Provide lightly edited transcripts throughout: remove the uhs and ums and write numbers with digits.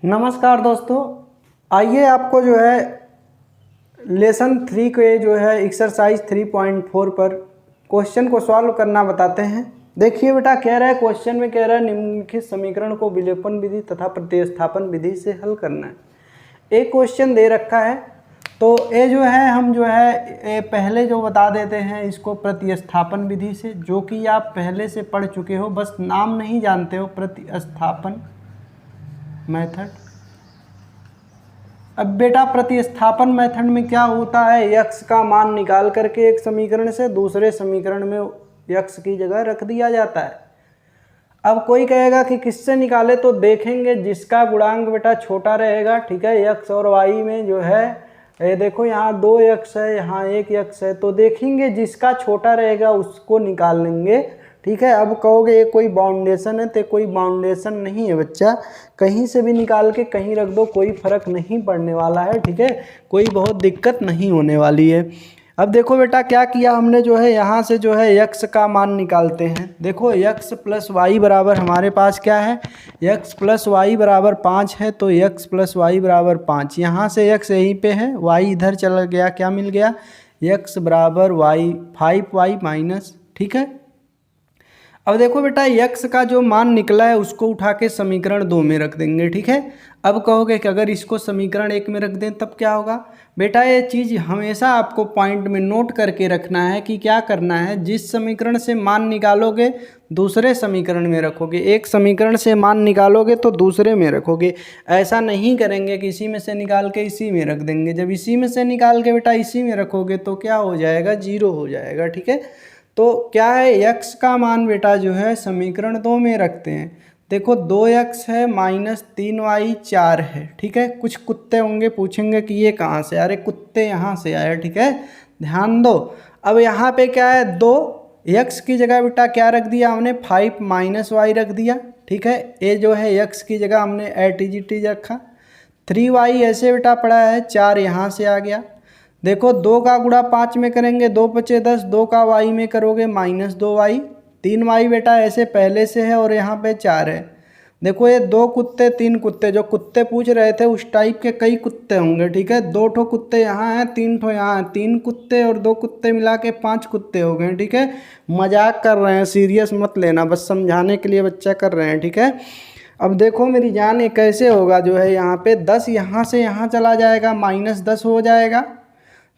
नमस्कार दोस्तों, आइए आपको जो है लेसन 3 के जो है एक्सरसाइज 3.4 पर क्वेश्चन को सॉल्व करना बताते हैं। देखिए बेटा, कह रहा है क्वेश्चन में कह रहा है निम्नलिखित समीकरण को विलोपन विधि तथा प्रतिस्थापन विधि से हल करना है। एक क्वेश्चन दे रखा है तो ये जो है हम जो है पहले जो बता देते हैं इसको प्रतिस्थापन विधि से, जो कि आप पहले से पढ़ चुके हो, बस नाम नहीं जानते हो, प्रतिस्थापन मेथड। अब बेटा प्रतिस्थापन मेथड में क्या होता है, यक्स का मान निकाल करके एक समीकरण से दूसरे समीकरण में यक्स की जगह रख दिया जाता है। अब कोई कहेगा कि किससे निकाले, तो देखेंगे जिसका गुणांक बेटा छोटा रहेगा, ठीक है, यक्स और वाई में जो है ये देखो यहाँ 2 यक्स है, यहाँ 1 यक्स है, तो देखेंगे जिसका छोटा रहेगा उसको निकाल लेंगे, ठीक है। अब कहोगे ये कोई बाउंडेशन है, तो कोई बाउंडेशन नहीं है बच्चा, कहीं से भी निकाल के कहीं रख दो, कोई फर्क नहीं पड़ने वाला है, ठीक है, कोई बहुत दिक्कत नहीं होने वाली है। अब देखो बेटा क्या किया हमने, जो है यहाँ से जो है यक्स का मान निकालते हैं। देखो यक्स प्लस वाई बराबर हमारे पास क्या है, यक्स प्लस वाई बराबर 5 है, तो यक्स प्लस वाई बराबर 5। यहाँ से यक्स यहीं पे है, वाई इधर चला गया, क्या मिल गया, यक्स बराबर वाई 5y माइनस, ठीक है। अब देखो बेटा यक्स का जो मान निकला है उसको उठा के समीकरण 2 में रख देंगे, ठीक है। अब कहोगे कि अगर इसको समीकरण 1 में रख दें तब क्या होगा, बेटा ये चीज़ हमेशा आपको पॉइंट में नोट करके रखना है कि क्या करना है, जिस समीकरण से मान निकालोगे दूसरे समीकरण में रखोगे, एक समीकरण से मान निकालोगे तो दूसरे में रखोगे। ऐसा नहीं करेंगे कि इसी में से निकाल के इसी में रख देंगे। जब इसी में से निकाल के बेटा इसी में रखोगे तो क्या हो जाएगा, 0 हो जाएगा, ठीक है। तो क्या है, यक्स का मान बेटा जो है समीकरण 2 में रखते हैं। देखो 2x है माइनस 3y 4 है, ठीक है। कुछ कुत्ते होंगे पूछेंगे कि ये कहाँ से, अरे कुत्ते यहाँ से आए, ठीक है, ध्यान दो। अब यहाँ पे क्या है, 2x की जगह बेटा क्या रख दिया हमने, 5 माइनस वाई रख दिया, ठीक है। ये जो है x की जगह हमने एट रखा, 3y ऐसे बेटा पड़ा है, 4 यहाँ से आ गया। देखो 2 का गुणा 5 में करेंगे, 2 पचे 10, 2 का y में करोगे माइनस 2y, 3y बेटा ऐसे पहले से है और यहाँ पे 4 है। देखो ये 2 कुत्ते 3 कुत्ते, जो कुत्ते पूछ रहे थे उस टाइप के कई कुत्ते होंगे, ठीक है। 2 ठो कुत्ते यहाँ हैं, 3 ठो यहाँ हैं, 3 कुत्ते और 2 कुत्ते मिला के 5 कुत्ते हो गए, ठीक है। मजाक कर रहे हैं, सीरियस मत लेना, बस समझाने के लिए बच्चा कर रहे हैं, ठीक है। अब देखो मेरी जान, ये कैसे होगा, जो है यहाँ पे 10 यहाँ से यहाँ चला जाएगा, माइनस 10 हो जाएगा।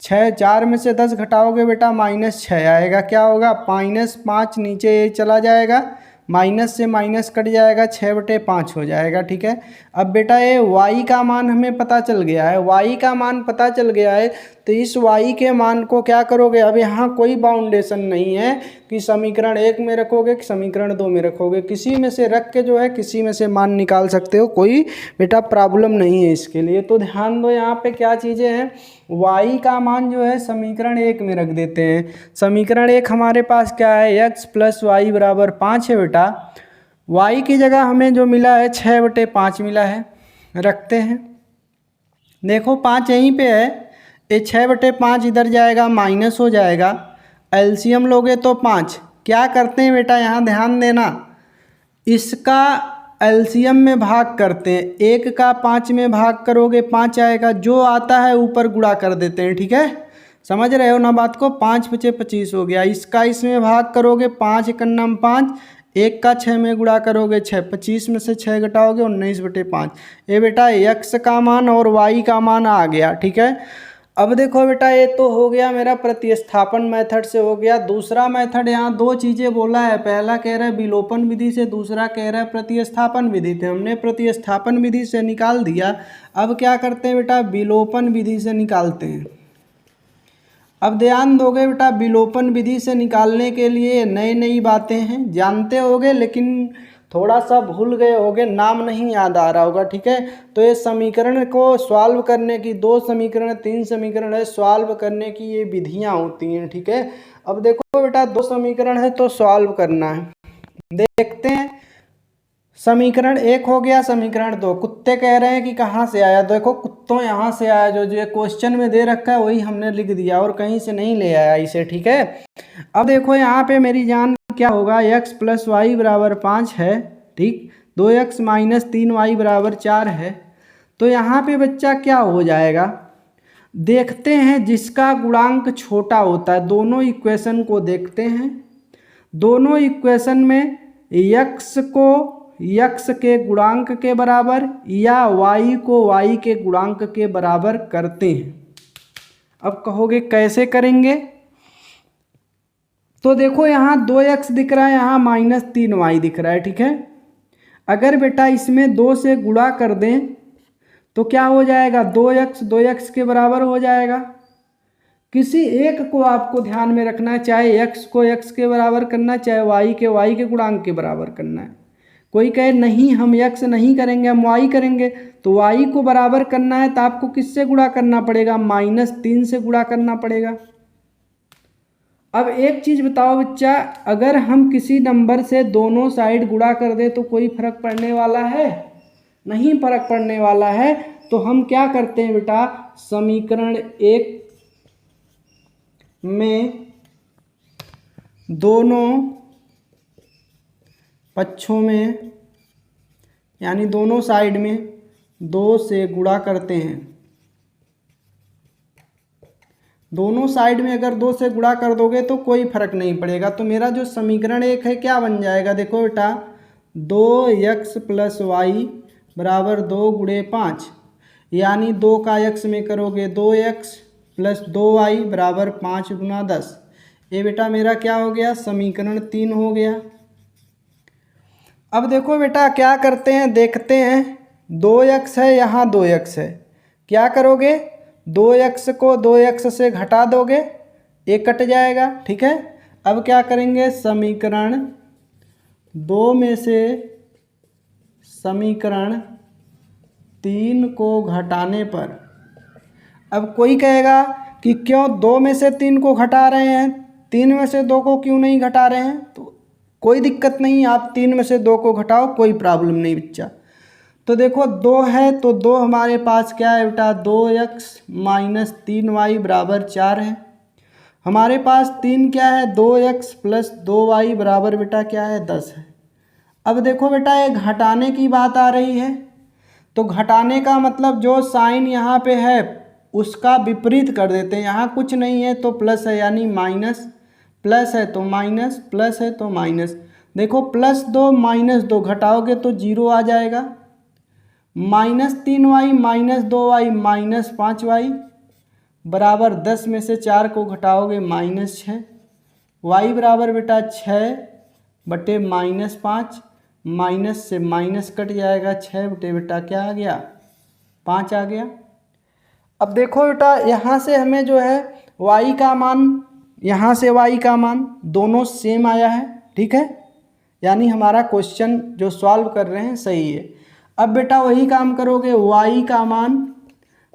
6, 4 में से 10 घटाओगे बेटा माइनस 6 आएगा, क्या होगा, माइनस 5 नीचे ये चला जाएगा, माइनस से माइनस कट जाएगा, 6/5 हो जाएगा, ठीक है। अब बेटा ये y का मान हमें पता चल गया है, y का मान पता चल गया है, तो इस y के मान को क्या करोगे, अब यहाँ कोई बाउंडेशन नहीं है कि समीकरण 1 में रखोगे कि समीकरण 2 में रखोगे, किसी में से रख के जो है किसी में से मान निकाल सकते हो, कोई बेटा प्रॉब्लम नहीं है इसके लिए। तो ध्यान दो यहाँ पे क्या चीज़ें हैं, y का मान जो है समीकरण 1 में रख देते हैं। समीकरण 1 हमारे पास क्या है, x प्लस वाई बराबर 5 है बेटा, y की जगह हमें जो मिला है 6/5 मिला है, रखते हैं। देखो 5 यहीं पे है, ये 6/5 इधर जाएगा माइनस हो जाएगा, एलसीएम लोगे तो 5। क्या करते हैं बेटा, यहाँ ध्यान देना, इसका एलसीएम में भाग करते हैं, 1 का 5 में भाग करोगे 5 आएगा, जो आता है ऊपर गुणा कर देते हैं, ठीक है, समझ रहे हो ना बात को। 5 × 5 = 25 हो गया, इसका इसमें भाग करोगे 5 × 9 = 5, 1 का 6 में गुणा करोगे 6, 25 में से 6 घटाओगे 19/5। ये बेटा x का मान और y का मान आ गया, ठीक है। अब देखो बेटा ये तो हो गया मेरा प्रतिस्थापन मेथड से हो गया। दूसरा मेथड, यहाँ 2 चीज़ें बोला है, पहला कह रहा है विलोपन विधि से, दूसरा कह रहा है प्रतिस्थापन विधि से। हमने प्रतिस्थापन विधि से निकाल दिया, अब क्या करते हैं बेटा, विलोपन विधि से निकालते हैं। अब ध्यान दोगे बेटा, विलोपन विधि से निकालने के लिए नई नई बातें हैं, जानते होगे लेकिन थोड़ा सा भूल गए होगे, नाम नहीं याद आ रहा होगा, ठीक है। तो ये समीकरण को सॉल्व करने की 2 समीकरण 3 समीकरण है, सॉल्व करने की ये विधियां होती हैं, ठीक है। अब देखो बेटा 2 समीकरण है तो सॉल्व करना है, देखते हैं। समीकरण 1 हो गया, समीकरण 2, कुत्ते कह रहे हैं कि कहाँ से आया, देखो कुत्तों यहाँ से आया, जो क्वेश्चन में दे रखा है वही हमने लिख दिया और कहीं से नहीं ले आया इसे, ठीक है। अब देखो यहाँ पे मेरी जान क्या होगा, x प्लस वाई बराबर 5 है, ठीक, 2x माइनस 3y बराबर 4 है। तो यहाँ पे बच्चा क्या हो जाएगा, देखते हैं जिसका गुणांक छोटा होता है। दोनों इक्वेशन को देखते हैं। दोनों इक्वेशन में x को x के गुणांक के बराबर या y को y के गुणांक के बराबर करते हैं। अब कहोगे कैसे करेंगे, तो देखो यहाँ 2x दिख रहा है, यहाँ -3y दिख रहा है, ठीक है। अगर बेटा इसमें 2 से गुणा कर दें तो क्या हो जाएगा, 2x के बराबर हो जाएगा। किसी एक को आपको ध्यान में रखना है, चाहे x को x के बराबर करना है, चाहे y के गुणांक के बराबर करना है। कोई कहे नहीं हम x नहीं करेंगे, हम y करेंगे, तो y को बराबर करना है तो आपको किससे गुणा करना पड़ेगा, -3 से गुणा करना पड़ेगा। अब एक चीज़ बताओ बच्चा, अगर हम किसी नंबर से दोनों साइड गुणा कर दे तो कोई फर्क पड़ने वाला है, नहीं फर्क पड़ने वाला है। तो हम क्या करते हैं बेटा, समीकरण 1 में दोनों पक्षों में यानी दोनों साइड में 2 से गुणा करते हैं। दोनों साइड में अगर 2 से गुणा कर दोगे तो कोई फर्क नहीं पड़ेगा। तो मेरा जो समीकरण 1 है क्या बन जाएगा, देखो बेटा 2x + y बराबर 2 × 5, यानी 2 का x में करोगे 2x + 2y बराबर 5 × 10। ये बेटा मेरा क्या हो गया, समीकरण 3 हो गया। अब देखो बेटा क्या करते हैं, देखते हैं 2x है, यहाँ 2x है, क्या करोगे, 2x को 2x से घटा दोगे, ये कट जाएगा, ठीक है। अब क्या करेंगे, समीकरण 2 में से समीकरण 3 को घटाने पर, अब कोई कहेगा कि क्यों 2 में से 3 को घटा रहे हैं, 3 में से 2 को क्यों नहीं घटा रहे हैं, तो कोई दिक्कत नहीं, आप 3 में से 2 को घटाओ, कोई प्रॉब्लम नहीं बच्चा। तो देखो 2 है तो 2 हमारे पास क्या है बेटा, 2x - 3y बराबर 4 है। हमारे पास 3 क्या है, 2x + 2y बराबर बेटा क्या है, 10 है। अब देखो बेटा ये घटाने की बात आ रही है, तो घटाने का मतलब जो साइन यहाँ पे है उसका विपरीत कर देते हैं। यहाँ कुछ नहीं है तो प्लस है, यानी माइनस, प्लस है तो माइनस, प्लस है तो माइनस। देखो +2 - 2 घटाओगे तो 0 आ जाएगा, -3y - 2y -5y बराबर 10 में से 4 को घटाओगे -6, y बराबर बेटा 6/-5, माइनस से माइनस कट जाएगा, 6 बटे बेटा क्या आ गया, 5 आ गया। अब देखो बेटा यहाँ से हमें जो है y का मान, यहाँ से y का मान दोनों सेम आया है, ठीक है, यानी हमारा क्वेश्चन जो सॉल्व कर रहे हैं सही है। अब बेटा वही काम करोगे, y का मान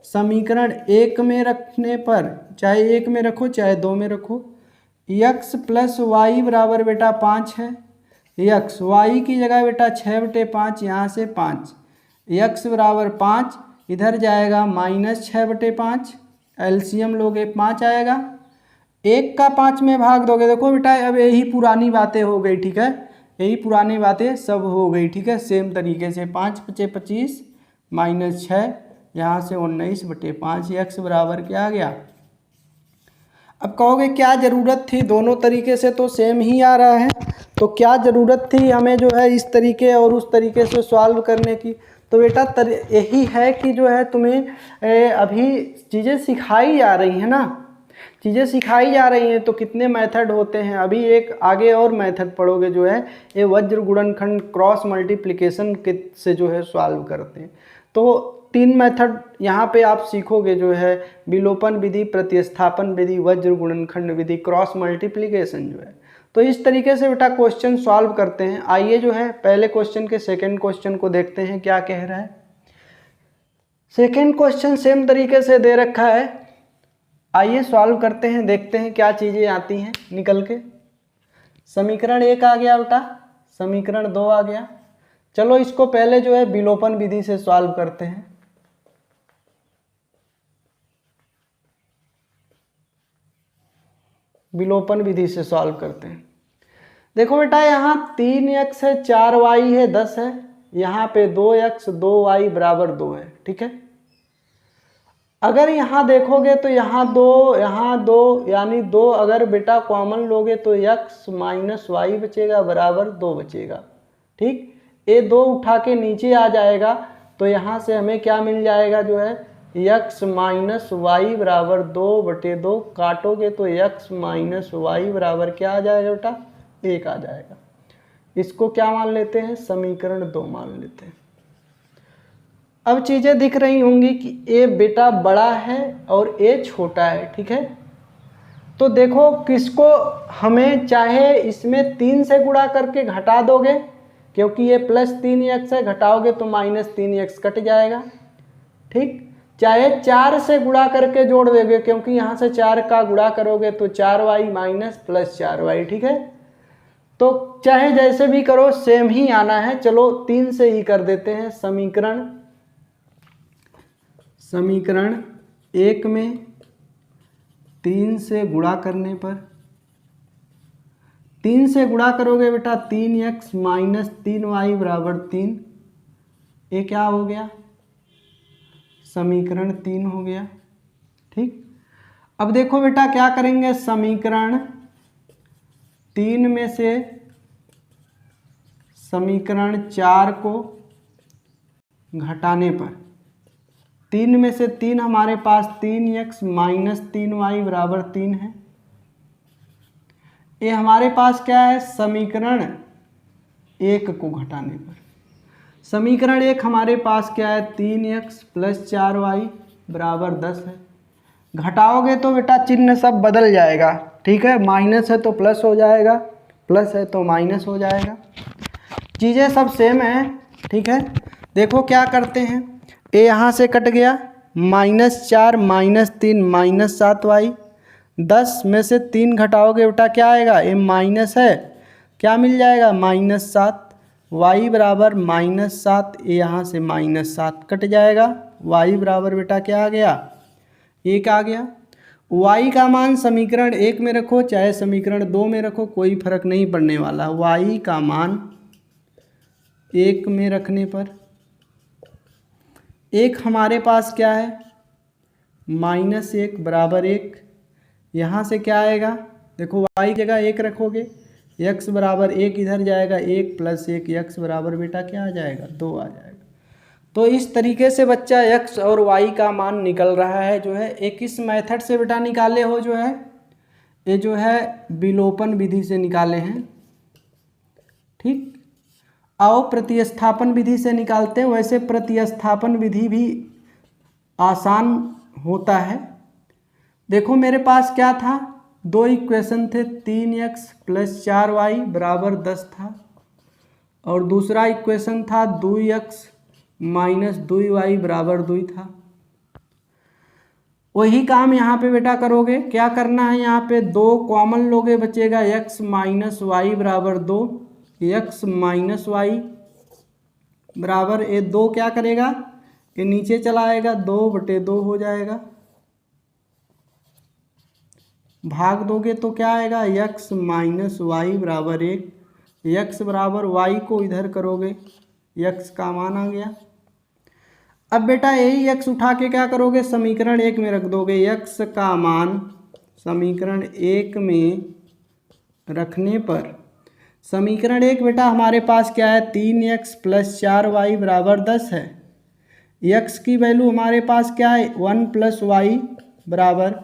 समीकरण 1 में रखने पर, चाहे 1 में रखो चाहे 2 में रखो, x + y बराबर बेटा 5 है, x y की जगह बेटा 6/5, यहाँ से 5, x बराबर 5, इधर जाएगा -6/5, एलसीएम लोगे 5 आएगा, 1 का 5 में भाग दोगे। देखो बेटा अब यही पुरानी बातें हो गई, ठीक है, यही पुरानी बातें सब हो गई, ठीक है। सेम तरीके से 5×5 = 25 -6, यहाँ से 19/5, x बराबर क्या आ गया। अब कहोगे क्या ज़रूरत थी, दोनों तरीके से तो सेम ही आ रहा है, तो क्या ज़रूरत थी हमें जो है इस तरीके और उस तरीके से सॉल्व करने की। तो बेटा यही है कि जो है तुम्हें अभी चीज़ें सिखाई जा रही हैं ना, चीज़ें सिखाई जा रही हैं, तो कितने मेथड होते हैं, अभी एक आगे और मेथड पढ़ोगे जो है ये वज्र गुणनखंड क्रॉस मल्टीप्लिकेशन के से जो है सॉल्व करते हैं। तो 3 मेथड यहाँ पे आप सीखोगे जो है, विलोपन विधि, प्रतिस्थापन विधि, वज्र गुणनखंड विधि, क्रॉस मल्टीप्लिकेशन जो है। तो इस तरीके से बेटा क्वेश्चन सॉल्व करते हैं। आइए जो है पहले क्वेश्चन के सेकंड क्वेश्चन को देखते हैं क्या कह रहा है। सेकंड क्वेश्चन सेम तरीके से दे रखा है, आइए सॉल्व करते हैं, देखते हैं क्या चीज़ें आती हैं निकल के। समीकरण 1 आ गया बेटा, समीकरण 2 आ गया। चलो इसको पहले जो है विलोपन विधि से सॉल्व करते हैं। विलोपन विधि से सॉल्व करते हैं। देखो बेटा यहाँ 3x है, 4y है, 10 है, यहाँ पे 2x 2y बराबर 2 है, ठीक है। अगर यहाँ देखोगे तो यहाँ 2 यानी 2 अगर बेटा कॉमन लोगे तो x माइनस वाई बचेगा बराबर 2 बचेगा, ठीक। ये 2 उठा के नीचे आ जाएगा तो यहाँ से हमें क्या मिल जाएगा जो है x माइनस वाई बराबर 2/2, काटोगे तो x माइनस वाई बराबर क्या आ जाएगा बेटा 1 आ जाएगा। इसको क्या मान लेते हैं, समीकरण 2 मान लेते हैं। अब चीज़ें दिख रही होंगी कि ए बेटा बड़ा है और ए छोटा है, ठीक है। तो देखो किसको हमें चाहे इसमें 3 से गुणा करके घटा दोगे, क्योंकि ये प्लस 3x है, घटाओगे तो माइनस 3x कट जाएगा, ठीक। चाहे 4 से गुणा करके जोड़ दोगे, क्योंकि यहाँ से 4 का गुणा करोगे तो 4y माइनस प्लस 4y, ठीक है। तो चाहे जैसे भी करो सेम ही आना है। चलो 3 से ही कर देते हैं। समीकरण 1 में 3 से गुणा करने पर, 3 से गुणा करोगे बेटा 3x माइनस 3y बराबर 3, ये क्या हो गया, समीकरण 3 हो गया, ठीक। अब देखो बेटा क्या करेंगे, समीकरण 3 में से समीकरण 4 को घटाने पर 3 में से 3 हमारे पास 3x माइनस 3y बराबर 3 है। ये हमारे पास क्या है, समीकरण 1 को घटाने पर समीकरण 1 हमारे पास क्या है 3x प्लस 4y बराबर 10 है। घटाओगे तो बेटा चिन्ह सब बदल जाएगा, ठीक है। माइनस है तो प्लस हो जाएगा, प्लस है तो माइनस हो जाएगा, चीज़ें सब सेम है, ठीक है। देखो क्या करते हैं, ये यहाँ से कट गया, -4 -3 -7y, 10 में से 3 घटाओगे बेटा क्या आएगा, ये माइनस है, क्या मिल जाएगा -7, y बराबर -7, ये यहाँ से -7 कट जाएगा, y बराबर बेटा क्या आ गया 1 आ गया। y का मान समीकरण 1 में रखो चाहे समीकरण 2 में रखो, कोई फर्क नहीं पड़ने वाला। y का मान 1 में रखने पर 1 हमारे पास क्या है -1 बराबर 1, यहाँ से क्या आएगा, देखो y की जगह 1 रखोगे, x बराबर 1 इधर जाएगा, 1 + 1 x बराबर बेटा क्या आ जाएगा 2 आ जाएगा। तो इस तरीके से बच्चा x और y का मान निकल रहा है जो है। एक इस मेथड से बेटा निकाले हो जो है, ये जो है विलोपन विधि से निकाले हैं, ठीक। आओ प्रतिस्थापन विधि से निकालते हैं। वैसे प्रतिस्थापन विधि भी आसान होता है। देखो मेरे पास क्या था, 2 इक्वेशन थे, 3x प्लस 4y बराबर 10 था, और दूसरा इक्वेशन था 2x माइनस 2y बराबर 2 था। वही काम यहाँ पे बेटा करोगे, क्या करना है, यहाँ पे 2 कॉमन लोगे, बचेगा x माइनस वाई बराबर 2, x माइनस वाई बराबर ये 2 क्या करेगा, ये नीचे चला आएगा, 2/2 हो जाएगा, भाग दोगे तो क्या आएगा, x माइनस वाई बराबर 1, x बराबर y को इधर करोगे, x का मान आ गया। अब बेटा यही x उठा के क्या करोगे, समीकरण 1 में रख दोगे, x का मान समीकरण 1 में रखने पर समीकरण 1 बेटा हमारे पास क्या है, 3x प्लस 4y बराबर 10 है। x की वैल्यू हमारे पास क्या है, 1 + y बराबर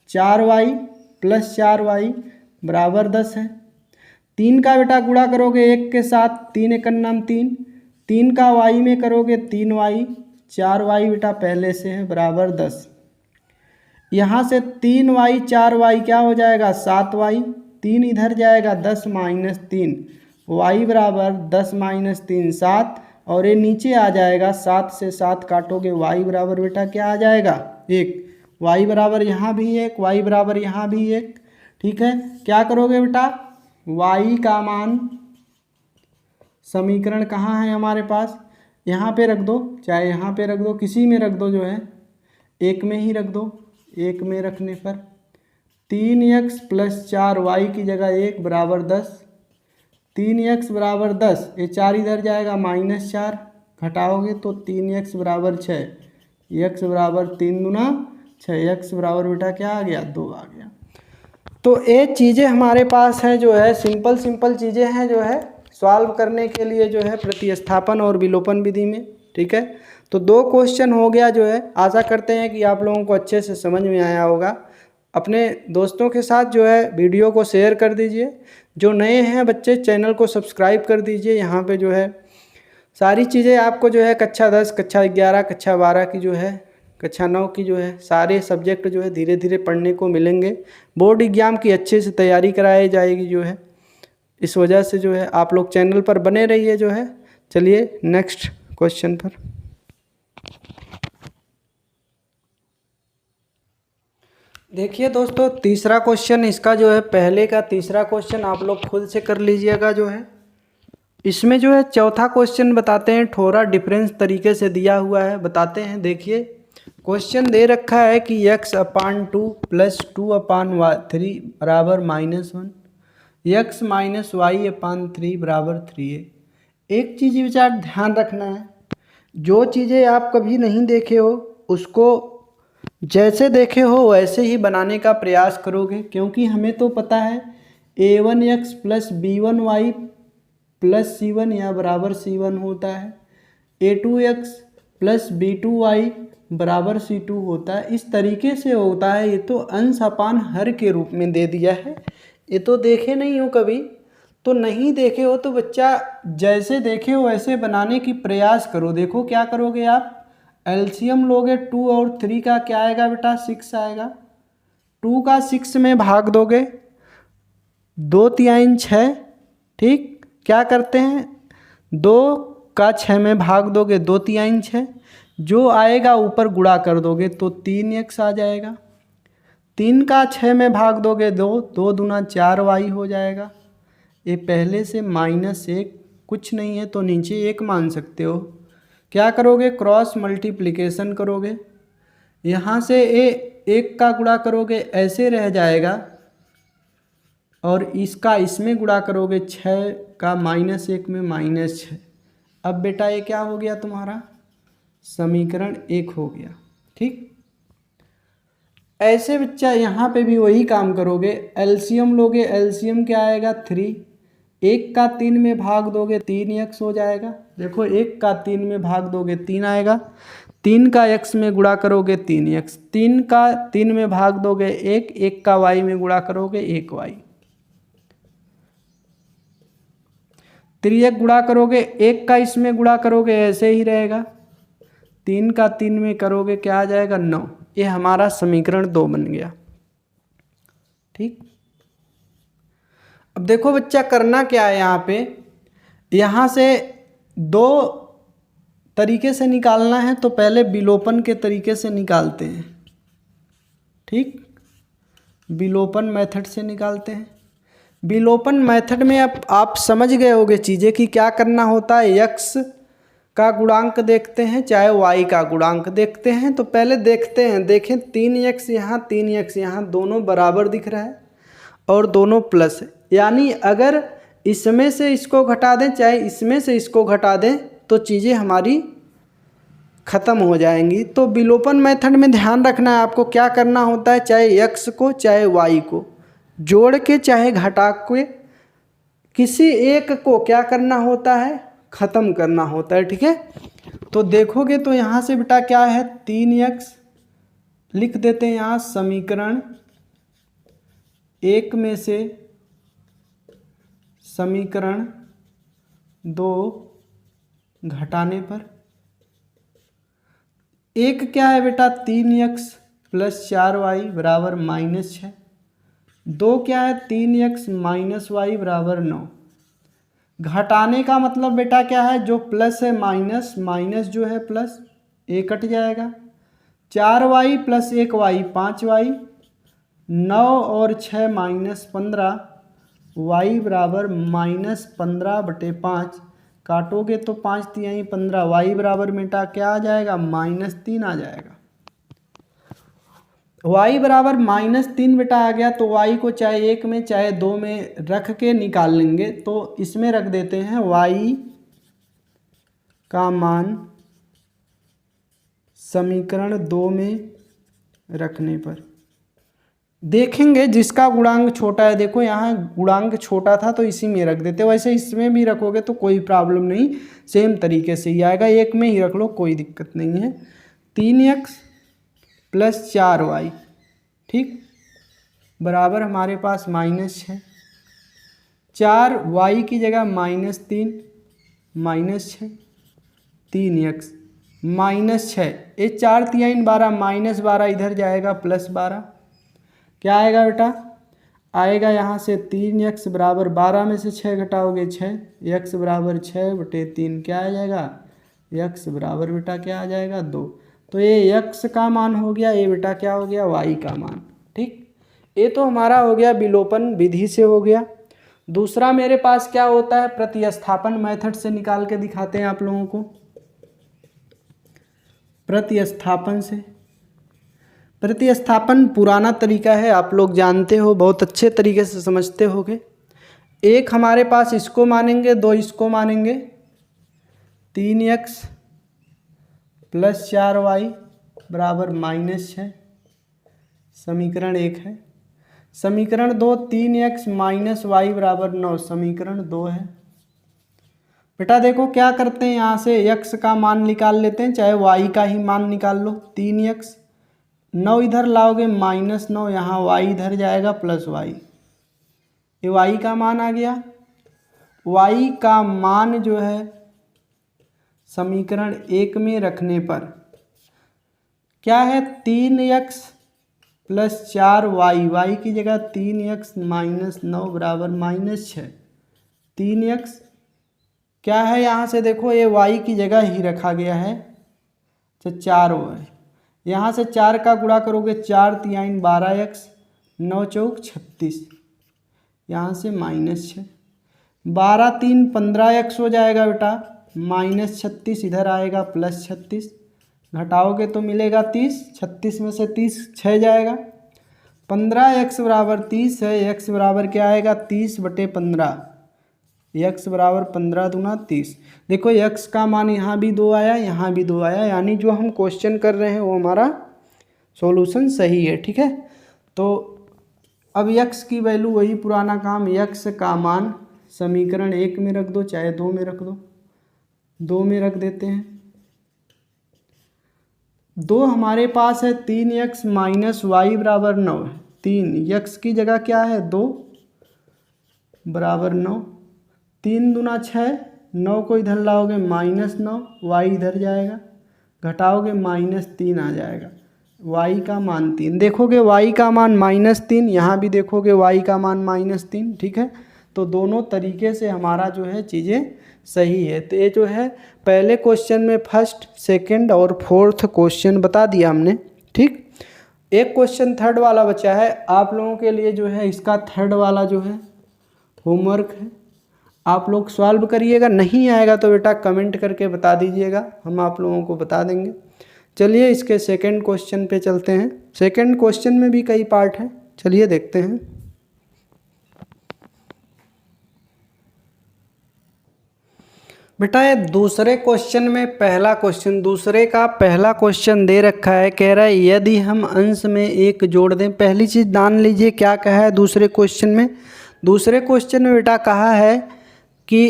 4y प्लस 4y बराबर 10 है। 3 का बेटा गुणा करोगे 1 के साथ, 3 × 3, 3 का y में करोगे 3y, 4y बेटा पहले से है बराबर 10। यहाँ से 3y 4y क्या हो जाएगा 7y, 3 इधर जाएगा, 10 - 3 y बराबर 10 - 3 7, और ये नीचे आ जाएगा, 7 से 7 काटोगे, y बराबर बेटा क्या आ जाएगा 1, y बराबर यहाँ भी 1, y बराबर यहाँ भी 1, ठीक है। क्या करोगे बेटा, y का मान समीकरण कहाँ है हमारे पास, यहाँ पे रख दो, चाहे यहाँ पे रख दो, किसी में रख दो, जो है 1 में ही रख दो। 1 में रखने पर 3x प्लस 4y की जगह 1 बराबर 10, 3x बराबर 10, ये 4 इधर जाएगा -4, घटाओगे तो 3x बराबर 6, x बराबर 3 दूना 6, x बराबर बेटा क्या आ गया 2 आ गया। तो ये चीज़ें हमारे पास हैं जो है सिंपल चीज़ें हैं जो है सॉल्व करने के लिए जो है प्रतिस्थापन और विलोपन विधि में। ठीक है, तो 2 क्वेश्चन हो गया जो है। आशा करते हैं कि आप लोगों को अच्छे से समझ में आया होगा। अपने दोस्तों के साथ जो है वीडियो को शेयर कर दीजिए। जो नए हैं बच्चे चैनल को सब्सक्राइब कर दीजिए। यहाँ पे जो है सारी चीज़ें आपको जो है कक्षा 10, कक्षा 11, कक्षा 12 की जो है, कक्षा 9 की जो है सारे सब्जेक्ट जो है धीरे धीरे पढ़ने को मिलेंगे। बोर्ड एग्ज़ाम की अच्छे से तैयारी कराई जाएगी जो है। इस वजह से जो है आप लोग चैनल पर बने रहिए जो है। चलिए नेक्स्ट क्वेश्चन पर। देखिए दोस्तों, तीसरा क्वेश्चन इसका जो है पहले का तीसरा क्वेश्चन आप लोग खुद से कर लीजिएगा जो है। इसमें जो है चौथा क्वेश्चन बताते हैं, थोड़ा डिफरेंस तरीके से दिया हुआ है, बताते हैं। देखिए क्वेश्चन दे रखा है कि x/2 + 2/3 बराबर -1, x - y/3 बराबर 3a। एक चीज़ विचार ध्यान रखना है, जो चीज़ें आप कभी नहीं देखे हो उसको जैसे देखे हो वैसे ही बनाने का प्रयास करोगे, क्योंकि हमें तो पता है a1x + b1y + c1 या बराबर c1 होता है, a2x + b2y बराबर c2 होता है। इस तरीके से होता है। ये तो अंश अपान हर के रूप में दे दिया है। ये तो देखे नहीं हो कभी, तो नहीं देखे हो तो बच्चा जैसे देखे हो वैसे बनाने की प्रयास करो। देखो क्या करोगे आप, एलसीएम लोगे 2 और 3 का, क्या आएगा बेटा 6 आएगा। 2 का 6 में भाग दोगे, 2 तिहाई 6। ठीक, क्या करते हैं 2 का 6 में भाग दोगे, 2 तिहाई 6, जो आएगा ऊपर गुणा कर दोगे तो 3x आ जाएगा। 3 का 6 में भाग दोगे 2, 2 दूना 4y हो जाएगा। ये पहले से -1 कुछ नहीं है तो नीचे 1 मान सकते हो। क्या करोगे, क्रॉस मल्टीप्लिकेशन करोगे, यहाँ से ये 1 का गुणा करोगे ऐसे रह जाएगा, और इसका इसमें गुणा करोगे 6 का -1 में -6। अब बेटा ये क्या हो गया तुम्हारा समीकरण 1 हो गया। ठीक, ऐसे बच्चा यहाँ पे भी वही काम करोगे, एलसीएम लोगे, एलसीएम क्या आएगा 3, 1 का 3 में भाग दोगे 3x हो जाएगा। देखो 1 का 3 में भाग दोगे 3 आएगा, 3 का x में गुणा करोगे 3x, 3 का 3 में भाग दोगे 1, 1 का y में गुणा करोगे 1y, 3x गुणा करोगे 1 का इसमें गुणा करोगे ऐसे ही रहेगा, 3 का 3 में करोगे क्या आ जाएगा 9। ये हमारा समीकरण 2 बन गया। ठीक, अब देखो बच्चा करना क्या है, यहाँ से 2 तरीके से निकालना है, तो पहले विलोपन के तरीके से निकालते हैं। ठीक, विलोपन मेथड से निकालते हैं। विलोपन मेथड में अब आप समझ गए होंगे चीज़ें कि क्या करना होता है। x का गुणांक देखते हैं चाहे y का गुणांक देखते हैं, तो पहले देखते हैं, देखें 3x यहाँ 3x यहाँ दोनों बराबर दिख रहा है और दोनों प्लस है, यानी अगर इसमें से इसको घटा दें चाहे इसमें से इसको घटा दें तो चीज़ें हमारी ख़त्म हो जाएंगी। तो विलोपन मेथड में ध्यान रखना है आपको, क्या करना होता है, चाहे x को चाहे y को जोड़ के चाहे घटा के किसी एक को क्या करना होता है, ख़त्म करना होता है। ठीक है, तो देखोगे तो यहाँ से बेटा क्या है 3x लिख देते हैं, यहाँ समीकरण 1 में से समीकरण 2 घटाने पर 1 क्या है बेटा 3x + 4y बराबर -6, 2 क्या है 3x - y बराबर 9। घटाने का मतलब बेटा क्या है, जो प्लस है माइनस, माइनस जो है प्लस, ये कट जाएगा, 4y + 1y 5y, 9 और 6 -15, y बराबर -15/5, काटोगे तो 5 तिहाई 15, y बराबर बेटा क्या आ जाएगा -3 आ जाएगा। y बराबर -3 बेटा आ गया, तो y को चाहे 1 में चाहे 2 में रख के निकाल लेंगे। तो इसमें रख देते हैं y का मान समीकरण 2 में रखने पर देखेंगे जिसका गुणांक छोटा है। देखो यहाँ गुणांक छोटा था तो इसी में रख देते, वैसे इसमें भी रखोगे तो कोई प्रॉब्लम नहीं, सेम तरीके से ही आएगा, एक में ही रख लो कोई दिक्कत नहीं है। 3x + 4y, ठीक, बराबर हमारे पास -6, 4y की जगह -3 -6, 3x -6, ये 4 3 12, -12 इधर जाएगा +12, क्या आएगा बेटा, आएगा यहाँ से 3x बराबर 12 में से 6 घटाओगे 6, x बराबर 6/3 क्या आ जाएगा, x बराबर बेटा क्या आ जाएगा 2। तो ये x का मान हो गया, ये बेटा क्या हो गया y का मान, ठीक। ये तो हमारा हो गया विलोपन विधि से हो गया। दूसरा मेरे पास क्या होता है, प्रतिस्थापन मेथड से निकाल के दिखाते हैं आप लोगों को। प्रतिस्थापन से, प्रतिस्थापन पुराना तरीका है, आप लोग जानते हो, बहुत अच्छे तरीके से समझते होगे। एक हमारे पास इसको मानेंगे, 2 इसको मानेंगे, 3x + 4y बराबर -6, समीकरण 1 है। समीकरण 2 3x - y बराबर 9, समीकरण 2 है। बेटा देखो क्या करते हैं, यहाँ से x का मान निकाल लेते हैं, चाहे y का ही मान निकाल लो। 3x 9 इधर लाओगे -9, यहाँ y इधर जाएगा +y, ये y का मान आ गया। y का मान जो है समीकरण 1 में रखने पर क्या है, 3x + 4y, y की जगह 3x - 9 बराबर -6, 3x क्या है, यहाँ से देखो ये y की जगह ही रखा गया है, तो 4 है, यहाँ से 4 का गुणा करोगे 4 3 12x, 9 चौक 36, यहाँ से -6, 12 3 15x हो जाएगा बेटा, -36 इधर आएगा +36, घटाओगे तो मिलेगा 30, 36 में से 30 6 जाएगा, 15x बराबर 30 है, x बराबर क्या आएगा 30/15, x बराबर 15 दूना 30। देखो x का मान यहाँ भी 2 आया, यहाँ भी 2 आया, यानी जो हम क्वेश्चन कर रहे हैं वो हमारा सॉल्यूशन सही है, ठीक है। तो अब x की वैल्यू वही पुराना काम, x का मान समीकरण 1 में रख दो, चाहे 2 में रख दो, 2 में रख देते हैं। 2 हमारे पास है, 3x - y बराबर 9 है, 3x की जगह क्या है 2 बराबर 9, 3 दूना 6, 9 को इधर लाओगे -9, y इधर जाएगा, घटाओगे -3 आ जाएगा, y का मान 3, देखोगे y का मान -3, यहाँ भी देखोगे y का मान -3, ठीक है। तो दोनों तरीके से हमारा जो है चीज़ें सही है। तो ये जो है पहले क्वेश्चन में फर्स्ट, सेकंड और फोर्थ क्वेश्चन बता दिया हमने, ठीक। एक क्वेश्चन थर्ड वाला बचा है, आप लोगों के लिए जो है इसका थर्ड वाला जो है होमवर्क है, आप लोग सॉल्व करिएगा, नहीं आएगा तो बेटा कमेंट करके बता दीजिएगा, हम आप लोगों को बता देंगे। चलिए इसके सेकंड क्वेश्चन पे चलते हैं। सेकंड क्वेश्चन में भी कई पार्ट हैं, चलिए देखते हैं। बेटा ये दूसरे क्वेश्चन में पहला क्वेश्चन, दूसरे का पहला क्वेश्चन दे रखा है, कह रहा है यदि हम अंश में 1 जोड़ दें। पहली चीज़ जान लीजिए क्या कहा है दूसरे क्वेश्चन में। दूसरे क्वेश्चन में बेटा कहा है कि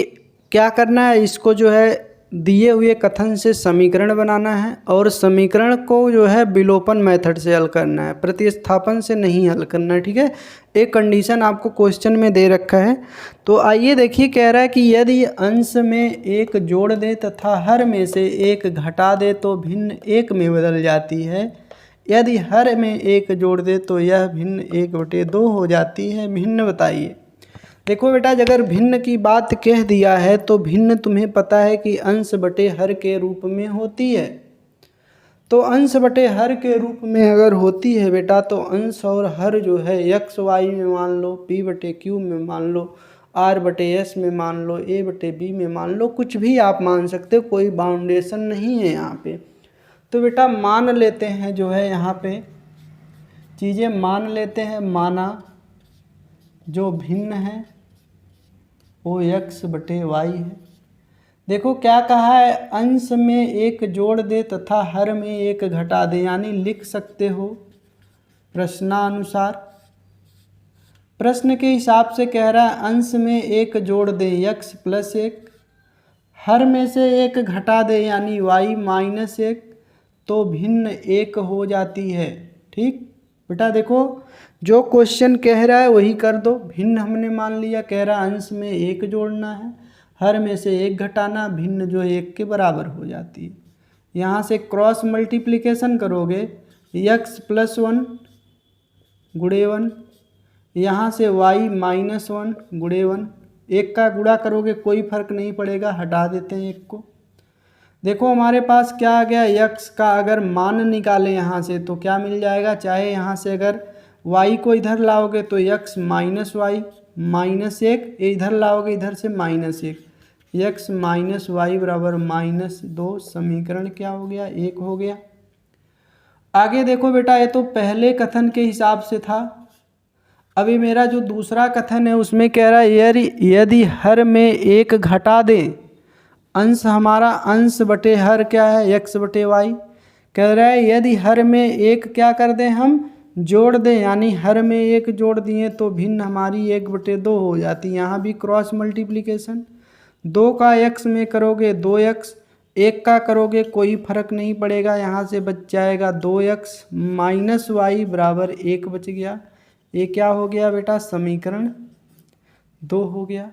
क्या करना है, इसको जो है दिए हुए कथन से समीकरण बनाना है और समीकरण को जो है विलोपन मेथड से हल करना है, प्रतिस्थापन से नहीं हल करना है, ठीक है। एक कंडीशन आपको क्वेश्चन में दे रखा है। तो आइए देखिए, कह रहा है कि यदि अंश में 1 जोड़ दे तथा हर में से 1 घटा दे तो भिन्न 1 में बदल जाती है। यदि हर में 1 जोड़ दे तो यह भिन्न 1/2 हो जाती है। भिन्न बताइए। देखो बेटा, अगर भिन्न की बात कह दिया है तो भिन्न तुम्हें पता है कि अंश बटे हर के रूप में होती है। तो अंश बटे हर के रूप में अगर होती है बेटा, तो अंश और हर जो है x y में मान लो, p बटे q में मान लो, r बटे s में मान लो, a बटे b में मान लो, कुछ भी आप मान सकते हो, कोई बाउंडेशन नहीं है यहाँ पे। तो बेटा मान लेते हैं जो है यहाँ पे चीज़ें मान लेते हैं, माना जो भिन्न है वो x बटे वाई है। देखो क्या कहा है, अंश में एक जोड़ दे तथा हर में एक घटा दे, यानी लिख सकते हो प्रश्नानुसार। प्रश्न के हिसाब से कह रहा है अंश में एक जोड़ दे x प्लस 1, हर में से एक घटा दे यानी y माइनस 1, तो भिन्न 1 हो जाती है। ठीक बेटा, देखो जो क्वेश्चन कह रहा है वही कर दो। भिन्न हमने मान लिया, कह रहा है अंश में 1 जोड़ना है, हर में से 1 घटाना, भिन्न जो 1 के बराबर हो जाती है। यहाँ से क्रॉस मल्टीप्लिकेशन करोगे x प्लस 1 गुणे 1, यहाँ से y माइनस 1 गुणे 1, 1 का गुणा करोगे कोई फर्क नहीं पड़ेगा, हटा देते हैं 1 को। देखो हमारे पास क्या आ गया, x का अगर मान निकालें यहाँ से तो क्या मिल जाएगा, चाहे यहाँ से अगर y को इधर लाओगे तो x माइनस वाई माइनस 1, इधर लाओगे इधर से माइनस 1, x माइनस वाई बराबर माइनस 2। समीकरण क्या हो गया, 1 हो गया। आगे देखो बेटा, ये तो पहले कथन के हिसाब से था। अभी मेरा जो दूसरा कथन है उसमें कह रहा है यदि हर में 1 घटा दें, अंश हमारा अंश बटे हर क्या है x बटे वाई, कह रहा है यदि हर में 1 क्या कर दें हम जोड़ दें, यानी हर में 1 जोड़ दिए तो भिन्न हमारी 1 बटे 2 हो जाती है। यहाँ भी क्रॉस मल्टीप्लिकेशन, 2 का x में करोगे 2x, 1 का करोगे कोई फर्क नहीं पड़ेगा, यहाँ से बच जाएगा 2x माइनस वाई बराबर 1 बच गया। ये क्या हो गया बेटा, समीकरण 2 हो गया।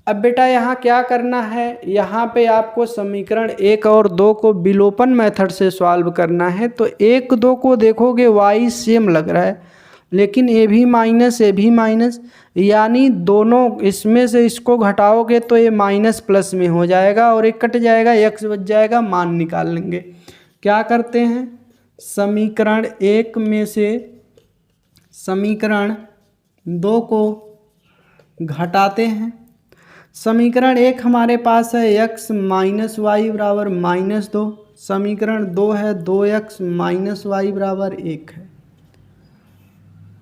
अब बेटा यहाँ क्या करना है, यहाँ पे आपको समीकरण 1 और 2 को विलोपन मेथड से सॉल्व करना है। तो 1 2 को देखोगे y सेम लग रहा है, लेकिन ये भी माइनस, यानी दोनों इसमें से इसको घटाओगे तो ये माइनस प्लस में हो जाएगा और एक कट जाएगा, x बच जाएगा, मान निकाल लेंगे। क्या करते हैं, समीकरण 1 में से समीकरण 2 को घटाते हैं। समीकरण 1 हमारे पास है x माइनस वाई बराबर माइनस 2, समीकरण 2 है 2x माइनस वाई बराबर 1 है।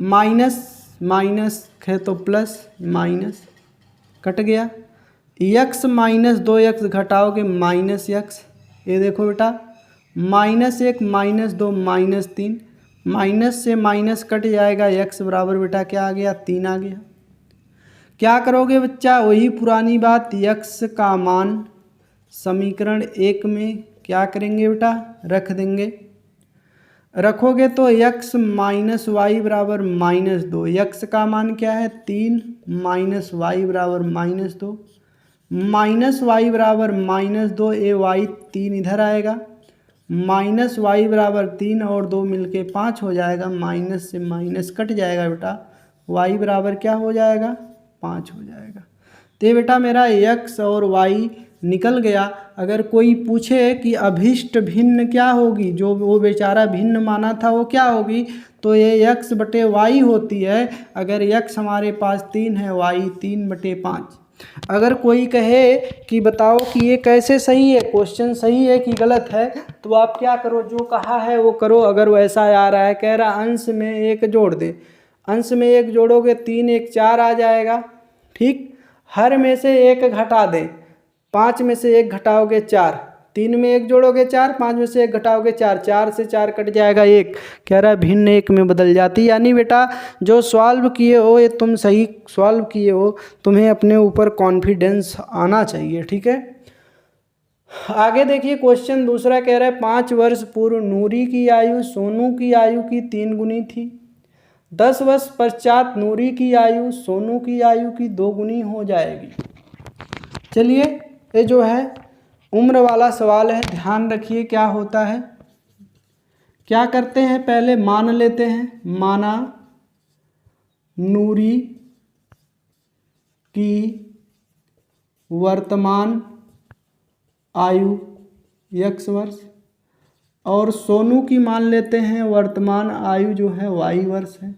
माइनस माइनस है तो प्लस, माइनस कट गया, x माइनस 2x घटाओगे माइनस x, ये देखो बेटा माइनस 1 माइनस 2 माइनस 3, माइनस से माइनस कट जाएगा, x बराबर बेटा क्या आ गया, 3 आ गया। क्या करोगे बच्चा, वही पुरानी बात, x का मान समीकरण 1 में क्या करेंगे बेटा, रख देंगे। रखोगे तो x माइनस वाई बराबर माइनस 2, x का मान क्या है 3, माइनस वाई बराबर माइनस 2, माइनस वाई बराबर माइनस 2, ये y 3 इधर आएगा, माइनस वाई बराबर 3 और 2 मिलके 5 हो जाएगा, माइनस से माइनस कट जाएगा बेटा, y बराबर क्या हो जाएगा, 5 हो जाएगा। तो बेटा मेरा x और y निकल गया। अगर कोई पूछे कि अभिष्ट भिन्न क्या होगी, जो वो बेचारा भिन्न माना था वो क्या होगी, तो ये x बटे वाई होती है। अगर x हमारे पास 3 है, y 3 बटे 5। अगर कोई कहे कि बताओ कि ये कैसे सही है, क्वेश्चन सही है कि गलत है, तो आप क्या करो, जो कहा है वो करो। अगर वैसा आ रहा है, कह रहा अंश में 1 जोड़ दे, अंश में 1 जोड़ोगे 3 1 4 आ जाएगा। ठीक, हर में से 1 घटा दें, 5 में से 1 घटाओगे 4, 3 में 1 जोड़ोगे 4, 5 में से 1 घटाओगे 4, 4 से 4 कट जाएगा 1, कह रहा है भिन्न 1 में बदल जाती। यानी बेटा जो सॉल्व किए हो ये तुम सही सॉल्व किए हो, तुम्हें अपने ऊपर कॉन्फिडेंस आना चाहिए। ठीक है, आगे देखिए क्वेश्चन दूसरा कह रहा है 5 वर्ष पूर्व नूरी की आयु सोनू की आयु की 3 गुनी थी, 10 वर्ष पश्चात नूरी की आयु सोनू की आयु की 2 गुनी हो जाएगी। चलिए ये जो है उम्र वाला सवाल है, ध्यान रखिए क्या होता है। क्या करते हैं, पहले मान लेते हैं, माना नूरी की वर्तमान आयु x वर्ष और सोनू की मान लेते हैं वर्तमान आयु जो है y वर्ष है।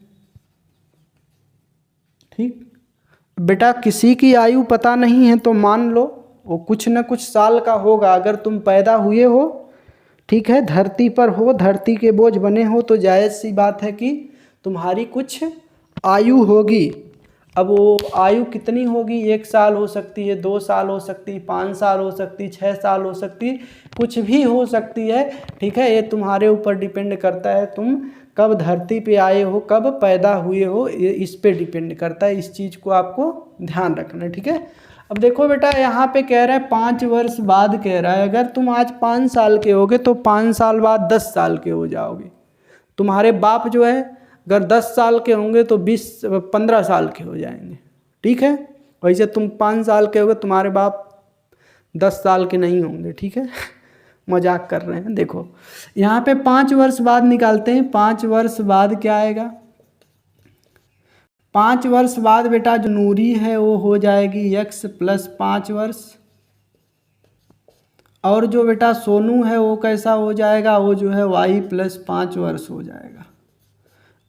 ठीक बेटा, किसी की आयु पता नहीं है तो मान लो वो कुछ न कुछ साल का होगा। अगर तुम पैदा हुए हो, ठीक है, धरती पर हो, धरती के बोझ बने हो, तो जायज़ सी बात है कि तुम्हारी कुछ आयु होगी। अब वो आयु कितनी होगी, 1 साल हो सकती है, 2 साल हो सकती है, 5 साल हो सकती है, 6 साल हो सकती है, कुछ भी हो सकती है। ठीक है, ये तुम्हारे ऊपर डिपेंड करता है, तुम कब धरती पे आए हो, कब पैदा हुए हो, ये इस पे डिपेंड करता है। इस चीज़ को आपको ध्यान रखना है। ठीक है, अब देखो बेटा यहाँ पे कह रहा है 5 वर्ष बाद कह रहा है, अगर तुम आज 5 साल के होगे तो 5 साल बाद 10 साल के हो जाओगे। तुम्हारे बाप जो है अगर 10 साल के होंगे तो 15 साल के हो जाएंगे। ठीक है, वैसे तुम 5 साल के होगे, तुम्हारे बाप 10 साल के नहीं होंगे। ठीक है, मजाक कर रहे हैं। देखो यहाँ पे 5 वर्ष बाद निकालते हैं। 5 वर्ष बाद क्या आएगा, 5 वर्ष बाद बेटा जो नूरी है वो हो जाएगी x + 5 वर्ष, और जो बेटा सोनू है वो कैसा हो जाएगा, वो जो है y + 5 वर्ष हो जाएगा।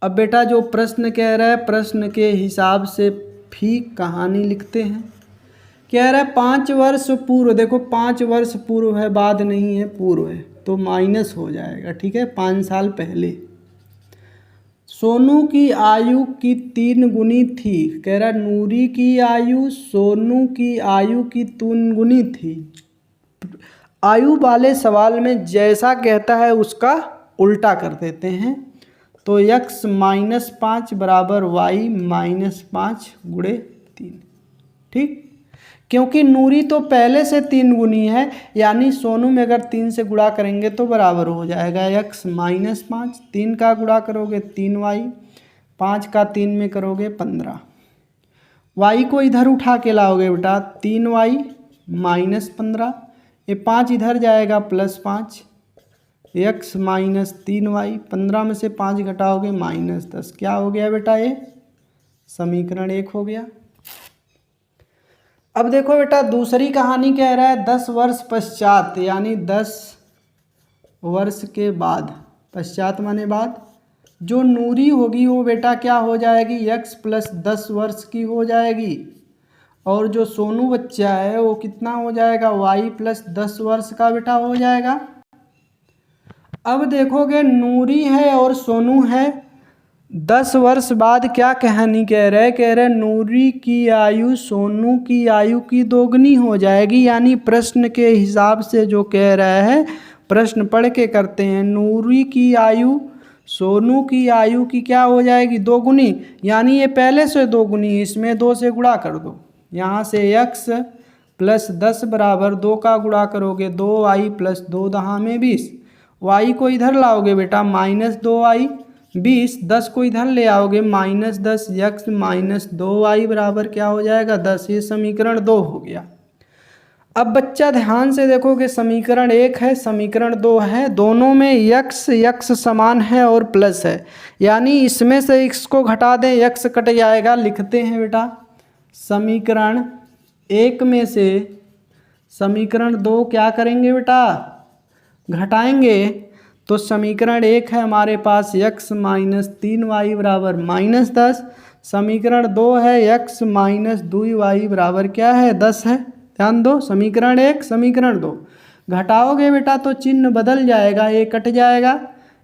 अब बेटा जो प्रश्न कह रहा है, प्रश्न के हिसाब से भी कहानी लिखते हैं। कह रहा है 5 वर्ष पूर्व, देखो 5 वर्ष पूर्व है, बाद नहीं है, पूर्व है, तो माइनस हो जाएगा। ठीक है, 5 साल पहले सोनू की आयु की 3 गुनी थी। कह रहा नूरी की आयु सोनू की आयु की 3 गुनी थी। आयु वाले सवाल में जैसा कहता है उसका उल्टा कर देते हैं, तो x - 5 बराबर y - 5 गुणे 3। ठीक, क्योंकि नूरी तो पहले से 3 गुनी है, यानी सोनू में अगर 3 से गुणा करेंगे तो बराबर हो जाएगा x - 5, 3 का गुणा करोगे 3y, 5 का 3 में करोगे 15। y को इधर उठा के लाओगे बेटा 3y - 15, ये 5 इधर जाएगा +5, x - 3y, 15 में से 5 घटाओगे -10। क्या हो गया बेटा, ये समीकरण 1 हो गया। अब देखो बेटा दूसरी कहानी कह रहा है 10 वर्ष पश्चात, यानी 10 वर्ष के बाद, पश्चात माने बाद, जो नूरी होगी वो बेटा क्या हो जाएगी, x + 10 वर्ष की हो जाएगी, और जो सोनू बच्चा है वो कितना हो जाएगा, y + 10 वर्ष का बेटा हो जाएगा। अब देखोगे नूरी है और सोनू है, 10 वर्ष बाद क्या कहानी कह रहे नूरी की आयु सोनू की आयु की 2 गुनी हो जाएगी। यानी प्रश्न के हिसाब से जो कह रहा है, प्रश्न पढ़ के करते हैं, नूरी की आयु सोनू की आयु की क्या हो जाएगी, 2 गुनी, यानी ये पहले से 2 गुनी, इसमें 2 से गुणा कर दो। यहाँ से x + 10 बराबर 2 का गुणा करोगे 2y + 2 दहा में 20, y को इधर लाओगे बेटा -2y, 20, 10 को इधर ले आओगे -10, x - 2y बराबर क्या हो जाएगा, 10। ये समीकरण 2 हो गया। अब बच्चा ध्यान से देखोगे, समीकरण 1 है, समीकरण 2 है, दोनों में x समान है और प्लस है, यानी इसमें से x को घटा दें, x कट जाएगा। लिखते हैं बेटा समीकरण 1 में से समीकरण 2 क्या करेंगे बेटा, घटाएंगे, तो समीकरण 1 है हमारे पास x - 3y बराबर -10, समीकरण 2 है x - 2y बराबर क्या है, 10 है। ध्यान दो, समीकरण 1 समीकरण 2 घटाओगे बेटा तो चिन्ह बदल जाएगा, ये कट जाएगा,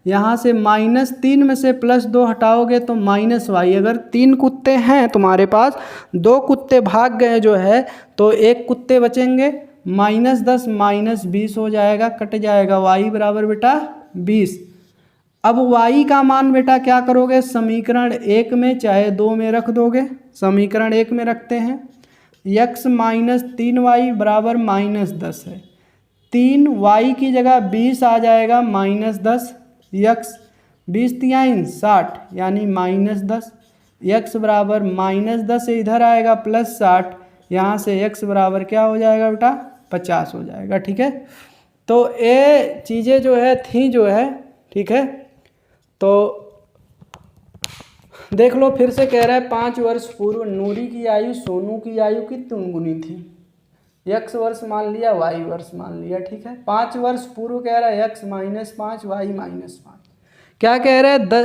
यहाँ से -3 में से +2 हटाओगे तो -y। अगर 3 कुत्ते हैं तुम्हारे पास, 2 कुत्ते भाग गए जो है, तो 1 कुत्ते बचेंगे, -10 - 20 हो जाएगा, कट जाएगा, y बराबर बेटा 20। अब y का मान बेटा क्या करोगे, समीकरण 1 में चाहे 2 में रख दोगे, समीकरण 1 में रखते हैं, x - 3y बराबर -10 है, 3y की जगह 20 आ जाएगा -10, x 20 × 60 यानी -10, x बराबर -10 से इधर आएगा +60, यहाँ से x बराबर क्या हो जाएगा बेटा 50 हो जाएगा। ठीक है, तो ये चीज़ें जो है थी जो है, ठीक है, तो देख लो फिर से कह रहा है 5 वर्ष पूर्व नूरी की आयु सोनू की आयु की 3 गुनी थी, x वर्ष मान लिया, y वर्ष मान लिया। ठीक है, 5 वर्ष पूर्व कह रहा है x - 5 y - 5, क्या कह रहा है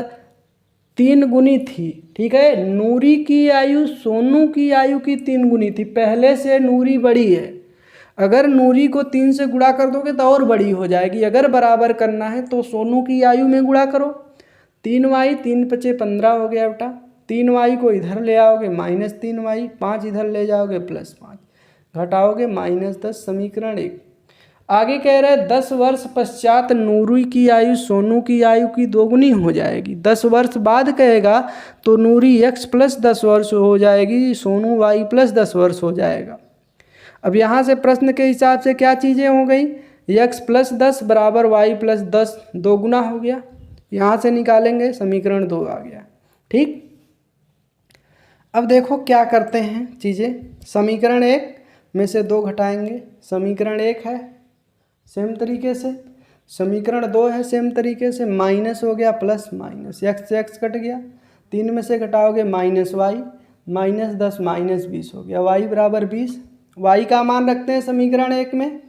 3 गुनी थी। ठीक है, नूरी की आयु सोनू की आयु की 3 गुनी थी, पहले से नूरी बड़ी है, अगर नूरी को 3 से गुणा कर दोगे तो और बड़ी हो जाएगी, अगर बराबर करना है तो सोनू की आयु में गुणा करो, 3y, 3 पचे 15 हो गया बेटा। 3y को इधर ले आओगे -3y, 5 इधर ले जाओगे +5, घटाओगे -10, समीकरण 1। आगे कह रहा है 10 वर्ष पश्चात नूरी की आयु सोनू की आयु की दोगुनी हो जाएगी। 10 वर्ष बाद कहेगा तो नूरी x + 10 वर्ष हो जाएगी, सोनू y + 10 वर्ष हो जाएगा। अब यहाँ से प्रश्न के हिसाब से क्या चीज़ें हो गई, x + 10 बराबर y + 10, दोगुना हो गया। यहाँ से निकालेंगे, समीकरण 2 आ गया। ठीक, अब देखो क्या करते हैं चीज़ें। समीकरण 1 में से 2 घटाएंगे, समीकरण 1 है सेम तरीके से, समीकरण 2 है सेम तरीके से, माइनस हो गया प्लस माइनस, x से x कट गया, 3 में से घटाओगे -y, -10 -20 हो गया, y बराबर 20। y का मान रखते हैं समीकरण 1 में,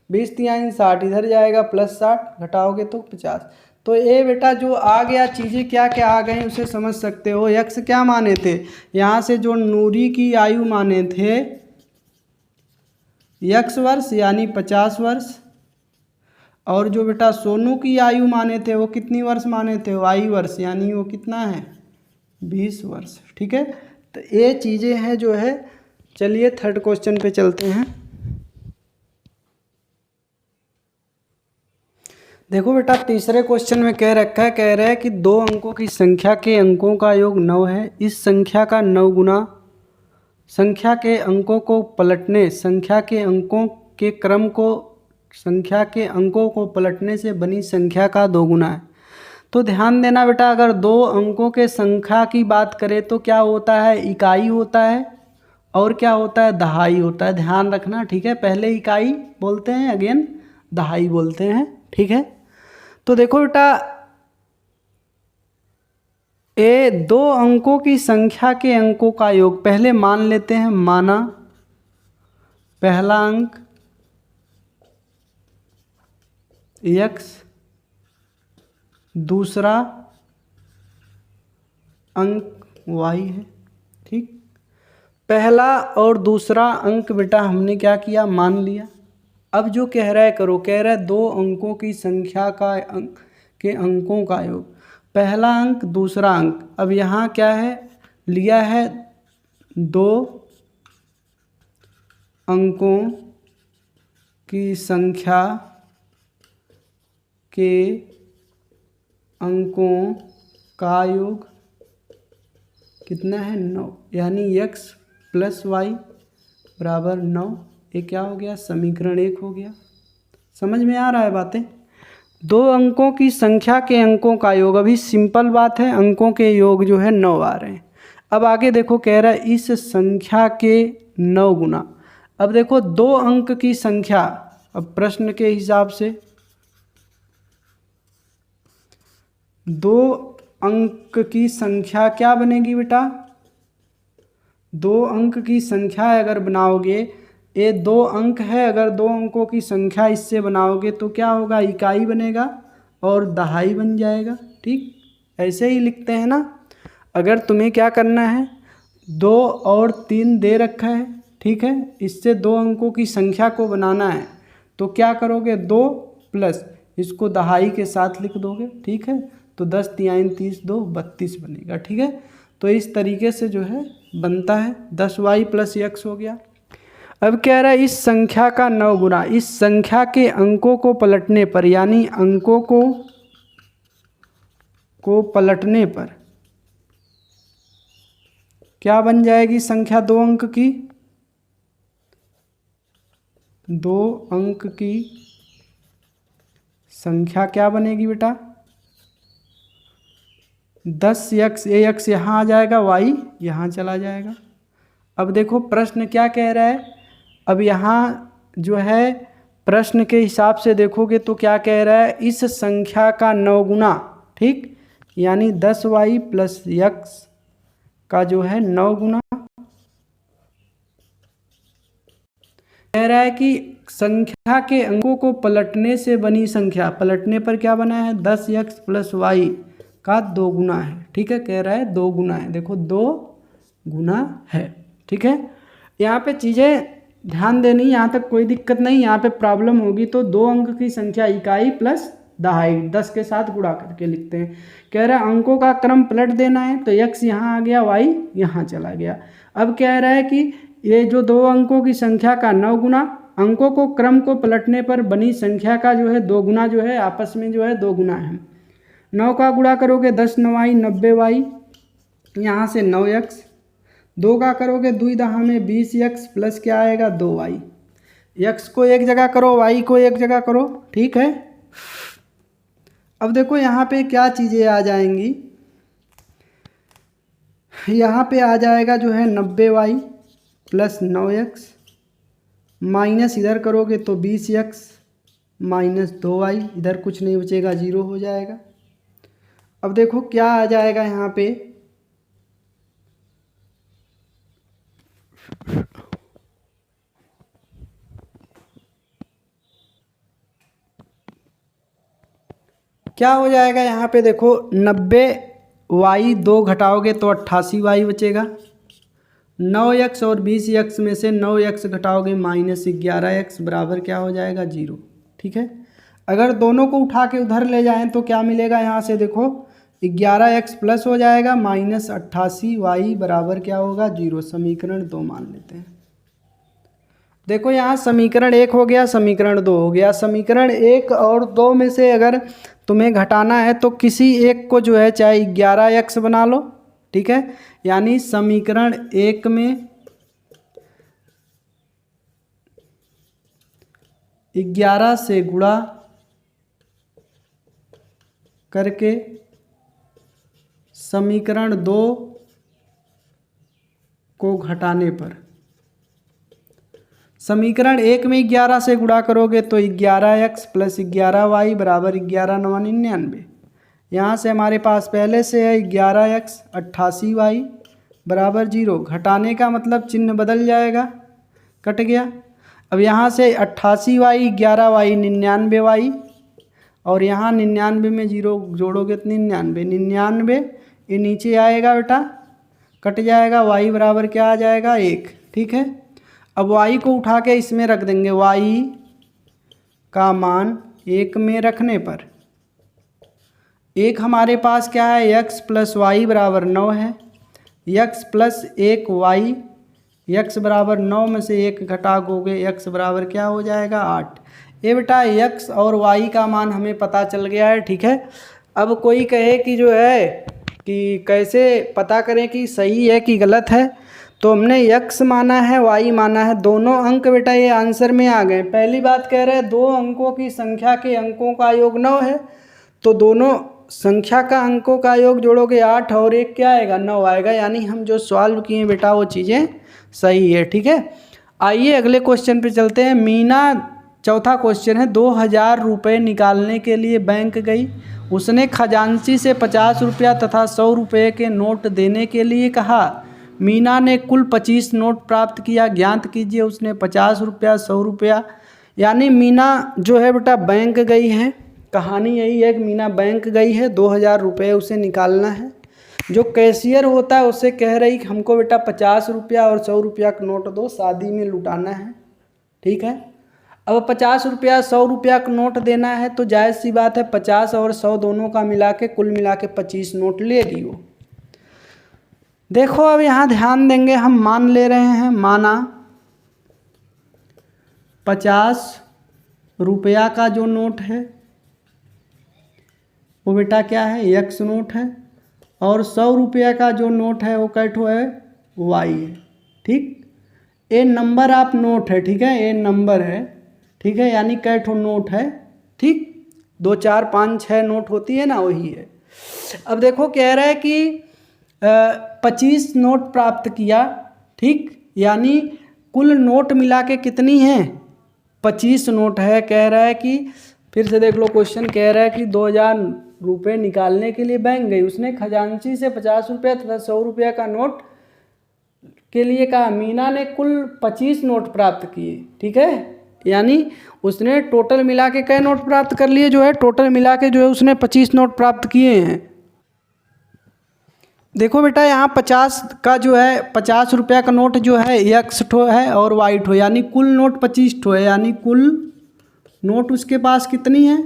20 × 60 इधर जाएगा +60, घटाओगे तो 50। तो ये बेटा जो आ गया, चीज़ें क्या क्या आ गए उसे समझ सकते हो। x क्या माने थे, यहाँ से जो नूरी की आयु माने थे x वर्ष यानी 50 वर्ष, और जो बेटा सोनू की आयु माने थे वो कितनी वर्ष माने थे, y वर्ष यानी वो कितना है 20 वर्ष। ठीक है, तो ये चीज़ें हैं जो है। चलिए थर्ड क्वेश्चन पे चलते हैं। देखो बेटा तीसरे क्वेश्चन में कह रखा है, कह रहा है कि 2 अंकों की संख्या के अंकों का योग 9 है। इस संख्या का 9 गुना संख्या के अंकों को पलटने, संख्या के अंकों के क्रम को संख्या के अंकों को पलटने से बनी संख्या का 2 गुना है। तो ध्यान देना बेटा, अगर 2 अंकों के संख्या की बात करें तो क्या होता है, इकाई होता है और क्या होता है, दहाई होता है। ध्यान रखना, ठीक है। पहले इकाई बोलते हैं, अगेन दहाई बोलते हैं, ठीक है। तो देखो बेटा, ये 2 अंकों की संख्या के अंकों का योग पहले मान लेते हैं। माना पहला अंक x, दूसरा अंक y है। ठीक, पहला और दूसरा अंक बेटा हमने क्या किया, मान लिया। अब जो कह रहा है करो, कह रहा है 2 अंकों की संख्या का के अंकों का योग, पहला अंक दूसरा अंक। अब यहाँ क्या है, लिया है 2 अंकों की संख्या के अंकों का योग कितना है, 9, यानी x + y बराबर 9। ये क्या हो गया, समीकरण 1 हो गया। समझ में आ रहा है बातें। 2 अंकों की संख्या के अंकों का योग, अभी सिंपल बात है, अंकों के योग जो है 9 आ रहे हैं। अब आगे देखो, कह रहा है इस संख्या के 9 गुना। अब देखो 2 अंक की संख्या, अब प्रश्न के हिसाब से 2 अंक की संख्या क्या बनेगी बेटा, 2 अंक की संख्या अगर बनाओगे, ये 2 अंक है, अगर 2 अंकों की संख्या इससे बनाओगे तो क्या होगा, इकाई बनेगा और दहाई बन जाएगा। ठीक, ऐसे ही लिखते हैं ना। अगर तुम्हें क्या करना है, 2 और 3 दे रखा है, ठीक है, इससे 2 अंकों की संख्या को बनाना है तो क्या करोगे, 2 प्लस इसको दहाई के साथ लिख दोगे। ठीक है, तो 10 × 3 = 2 32 बनेगा। ठीक है, तो इस तरीके से जो है बनता है, 10y + x हो गया। अब कह रहा है इस संख्या का 9 गुना, इस संख्या के अंकों को पलटने पर, यानी अंकों को पलटने पर क्या बन जाएगी संख्या 2 अंक की, 2 अंक की संख्या क्या बनेगी बेटा, 10x, ये x यहाँ आ जाएगा, y यहाँ चला जाएगा। अब देखो प्रश्न क्या कह रहा है, अब यहाँ जो है प्रश्न के हिसाब से देखोगे तो क्या कह रहा है, इस संख्या का 9 गुना, ठीक, यानी 10y + x का जो है 9 गुना। कह रहा है कि संख्या के अंकों को पलटने से बनी संख्या, पलटने पर क्या बना है, 10x + y का 2 गुना है। ठीक है, कह रहा है 2 गुना है, देखो 2 गुना है। ठीक है, यहाँ पे चीज़ें ध्यान देनी, यहाँ तक कोई दिक्कत नहीं। यहाँ पे प्रॉब्लम होगी तो 2 अंक की संख्या इकाई प्लस दहाई, 10 के साथ गुणा करके लिखते हैं। कह रहा है अंकों का क्रम पलट देना है, तो x यहाँ आ गया, y यहाँ चला गया। अब कह रहा है कि ये जो दो अंकों की संख्या का 9 गुना, अंकों को क्रम को पलटने पर बनी संख्या का जो है 2 गुना जो है आपस में जो है 2 गुना है। 9 का गुणा करोगे 10 9y 90y, यहाँ से 9x, 2 का करोगे 2 दहा में 20x प्लस क्या आएगा 2y। x को एक जगह करो, y को एक जगह करो, ठीक है। अब देखो यहाँ पे क्या चीज़ें आ जाएंगी, यहाँ पे आ जाएगा जो है 90y प्लस 9x, माइनस इधर करोगे तो 20x माइनस 2y, इधर कुछ नहीं बचेगा, 0 हो जाएगा। अब देखो क्या आ जाएगा यहाँ पे, क्या हो जाएगा यहाँ पे, देखो 90y 2 घटाओगे तो 88y बचेगा। 9x और 20x में से 9x घटाओगे माइनस 11x बराबर क्या हो जाएगा 0, ठीक है। अगर दोनों को उठा के उधर ले जाएं तो क्या मिलेगा, यहाँ से देखो 11x प्लस हो जाएगा माइनस 88y बराबर क्या होगा 0। समीकरण 2 मान लेते हैं। देखो यहाँ समीकरण 1 हो गया, समीकरण 2 हो गया। समीकरण 1 और 2 में से अगर तुम्हें घटाना है तो किसी एक को जो है चाहे 11x बना लो, ठीक है। यानी समीकरण 1 में 11 से गुणा करके समीकरण 2 को घटाने पर, समीकरण 1 में 11 से गुणा करोगे तो 11x प्लस 11y बराबर 11 9 99। यहाँ से हमारे पास पहले से है 11x 88y बराबर 0। घटाने का मतलब चिन्ह बदल जाएगा, कट गया। अब यहाँ से 88y 11y 99y, और यहाँ 99 में 0 जोड़ोगे तो 99 ये नीचे आएगा बेटा, कट जाएगा। y बराबर क्या आ जाएगा 1, ठीक है। अब y को उठा के इसमें रख देंगे, y का मान 1 में रखने पर एक हमारे पास क्या है, x प्लस वाई बराबर 9 है। x प्लस 1y, x बराबर 9 में से 1 घटाओगे x बराबर क्या हो जाएगा 8। ये बेटा x और y का मान हमें पता चल गया है, ठीक है। अब कोई कहे कि जो है कि कैसे पता करें कि सही है कि गलत है, तो हमने x माना है y माना है, दोनों अंक बेटा ये आंसर में आ गए। पहली बात कह रहे हैं दो अंकों की संख्या के अंकों का योग 9 है, तो दोनों संख्या का अंकों का योग जोड़ोगे 8 और 1 क्या आएगा 9 आएगा। यानी हम जो सॉल्व किए बेटा वो चीज़ें सही है, ठीक है। आइए अगले क्वेश्चन पे चलते हैं। मीना, चौथा क्वेश्चन है, 2000 रुपये निकालने के लिए बैंक गई। उसने खजांची से 50 रुपया तथा 100 रुपये के नोट देने के लिए कहा। मीना ने कुल 25 नोट प्राप्त किया, ज्ञात कीजिए उसने 50 रुपया 100 रुपया। यानी मीना जो है बेटा बैंक गई है, कहानी यही है कि मीना बैंक गई है, 2000 रुपये उसे निकालना है। जो कैशियर होता है उससे कह रही कि हमको बेटा 50 रुपया और 100 रुपया का नोट दो, शादी में लुटाना है, ठीक है। अब 50 रुपया 100 रुपया का नोट देना है तो जायज़ सी बात है 50 और 100 दोनों का मिला के कुल मिला के 25 नोट ले लियो। देखो अब यहाँ ध्यान देंगे, हम मान ले रहे हैं, माना 50 रुपया का जो नोट है वो बेटा क्या है x नोट है, और 100 रुपया का जो नोट है वो कैठो है y है, ठीक। ए नंबर आप नोट है, ठीक है, ए नंबर है, ठीक है। यानी कैठो नोट है, ठीक, 2 4 5 6 नोट होती है ना, वही है। अब देखो कह रहा है कि 25 नोट प्राप्त किया, ठीक। यानी कुल नोट मिला के कितनी है 25 नोट है। कह रहा है कि फिर से देख लो क्वेश्चन, कह रहा है कि 2000 रुपये निकालने के लिए बैंक गई। उसने खजांची से 50 रुपया तथा 100 रुपया का नोट के लिए कहा। मीना ने कुल 25 नोट प्राप्त किए, ठीक है। यानी उसने टोटल मिला के कई नोट प्राप्त कर लिए, जो है टोटल मिला के जो है उसने 25 नोट प्राप्त किए हैं। देखो बेटा यहाँ 50 का जो है 50 रुपया का नोट जो है x ठो है और y ठो, यानी कुल नोट 25 ठो है। यानी कुल नोट उसके पास कितनी है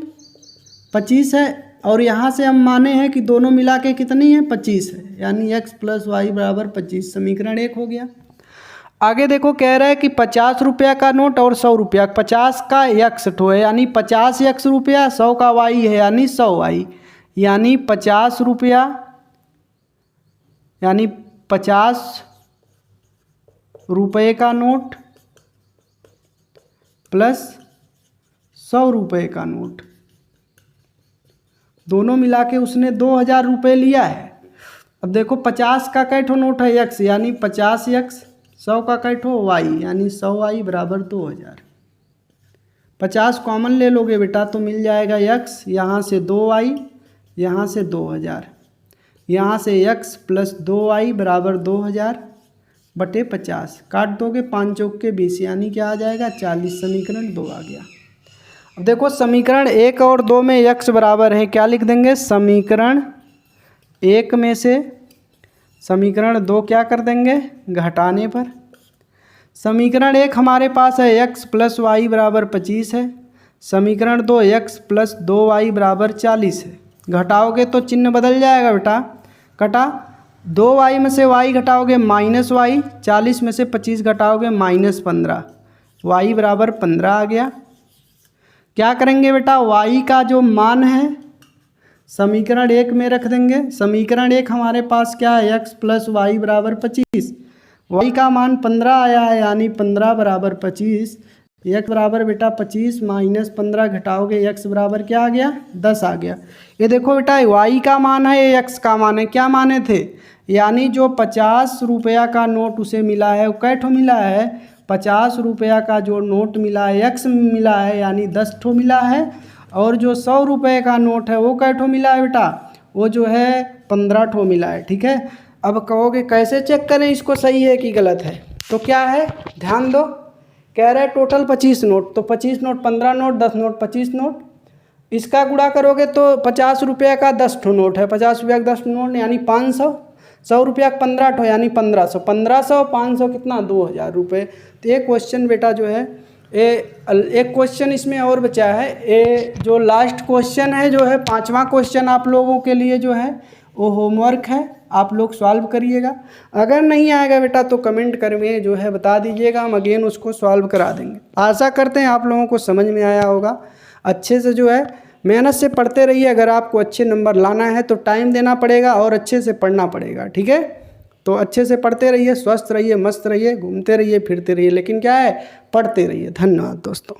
25 है, और यहाँ से हम माने हैं कि दोनों मिला के कितनी है 25 है, यानी x + y = 25। समीकरण 1 हो गया। आगे देखो कह रहा है कि 50 रुपया का नोट और 100 रुपया, 50 का x ठो है यानी 50x रुपया, 100 का y है यानी 100 y, यानी 50 रुपया यानी 50 रुपये का नोट प्लस 100 रुपये का नोट, दोनों मिला के उसने 2000 रुपये लिया है। अब देखो 50 का कै ठो नोट है x, यानी 50x, 100 का कै ठो y यानी 100y = 2000। 50 कॉमन ले लोगे बेटा तो मिल जाएगा x, यहाँ से 2y, यहाँ से 2000, यहाँ से x + 2y = 2000 बटे 50, काट दोगे 5 चौक के 20 यानी क्या आ जाएगा 40। समीकरण 2 आ गया। अब देखो समीकरण 1 और 2 में x बराबर है, क्या लिख देंगे, समीकरण 1 में से समीकरण 2 क्या कर देंगे, घटाने पर। समीकरण 1 हमारे पास है x + y = 25 है, समीकरण 2 x + 2y = 40 है। घटाओगे तो चिन्ह बदल जाएगा बेटा, कटा 2y में से y घटाओगे -y, 40 में से 25 घटाओगे -15, y = 15 आ गया। क्या करेंगे बेटा, y का जो मान है समीकरण 1 में रख देंगे। समीकरण 1 हमारे पास क्या है, x + y = 25, y का मान 15 आया है यानी 15 = 25, x बराबर बेटा 25 - 15 घटाओगे x बराबर क्या आ गया, 10 आ गया। ये देखो बेटा y का मान है, ये x का मान है, क्या माने थे, यानी जो 50 रुपया का नोट उसे मिला है वो कै ठो मिला है, 50 रुपया का जो नोट मिला है x मिला है यानी 10 ठो मिला है, और जो 100 रुपये का नोट है वो कै ठो मिला है बेटा, वो जो है 15 ठो मिला है। ठीक है, अब कहोगे कैसे चेक करें इसको सही है कि गलत है, तो क्या है ध्यान दो, कह रहा है टोटल 25 नोट, तो 25 नोट 15 नोट 10 नोट 25 नोट, इसका गुणा करोगे तो 50 रुपये का 10 ठो नोट है, 50 रुपया का 10 नोट यानी 500, 100 रुपया का 15 ठो यानी 1500, 1500 500 कितना 2000 रुपये। तो ये क्वेश्चन बेटा जो है एक क्वेश्चन इसमें और बचा है, ये जो लास्ट क्वेश्चन है जो है 5वां क्वेश्चन आप लोगों के लिए जो है वो होमवर्क है, आप लोग सॉल्व करिएगा। अगर नहीं आएगा बेटा तो कमेंट करके जो है बता दीजिएगा, हम अगेन उसको सॉल्व करा देंगे। आशा करते हैं आप लोगों को समझ में आया होगा। अच्छे से जो है मेहनत से पढ़ते रहिए, अगर आपको अच्छे नंबर लाना है तो टाइम देना पड़ेगा और अच्छे से पढ़ना पड़ेगा। ठीक है, तो अच्छे से पढ़ते रहिए, स्वस्थ रहिए, मस्त रहिए, घूमते रहिए, फिरते रहिए, लेकिन क्या है पढ़ते रहिए। धन्यवाद दोस्तों।